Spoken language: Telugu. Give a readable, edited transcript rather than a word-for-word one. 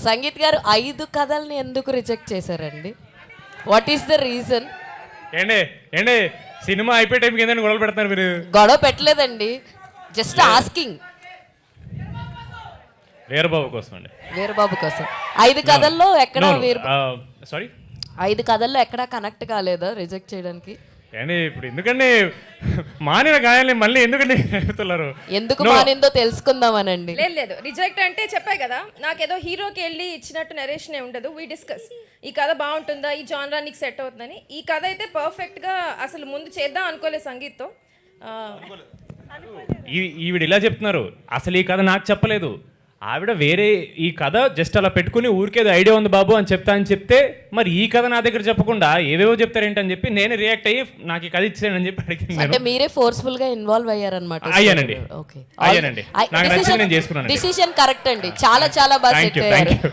సంగీత్ గారు 5 కథల్ని ఎందుకు రిజెక్ట్ చేశారండి? What is the reason? ఏండి సినిమా అయిపోయే టైంకి ఏంటంటే గొడవలు పెడతారు మీరు? గొడవ పెట్టలేదండి, జస్ట్ ఆస్కింగ్. వీరబాబు కోసం అండి. వీరబాబు కోసం 5 కథల్లో ఎక్కడ సారీ 5 కథల్లో ఎక్కడ కనెక్ట్ కాలేదా రిజెక్ట్ చేయడానికి? ఏండి ఇప్పుడు ఎందుకండి మానిన గాయాలని మళ్ళీ ఎందుకండి చెప్తున్నారు? ఎందుకు మానిందో తెలుసుకుందామనండి. లేదు రిజెక్ట్ అంటే చెప్పాయి కదా, నాకేదో హీరోకి వెళ్ళి ఇచ్చినట్టు నరేషనే ఉండదు. వీ డిస్కస్ ఈ కథ బాగుంటుందా, ఈ జానరా నీకు సెట్ అవుతుందని. ఈ కథ అయితే పర్ఫెక్ట్గా అసలు ముందు చేద్దాం అనుకోలేదు సంగీత్తో. ఈవిడ ఇలా చెప్తున్నారు, అసలు ఈ కథ నాకు చెప్పలేదు. ఆవిడ వేరే ఈ కథ జస్ట్ అలా పెట్టుకుని ఊరికేదో ఐడియా ఉంది బాబు అని చెప్తే మరి ఈ కథ నా దగ్గర చెప్పకుండా ఏవేవో చెప్తారేంటని చెప్పి నేను రియాక్ట్ అయ్యి నాకు ఈ కథ ఇచ్చేయని చెప్పి అడిగింది. అంటే మీరే ఫోర్స్ఫుల్ గా ఇన్వాల్వ్ అయ్యారన్నమాట. అయ్యానండి. నాకు నచ్చింది నేను చేసుకున్నాను. డిసిషన్ కరెక్ట్ అండి, చాలా చాలా బాగా సెట్ అయ్యారు.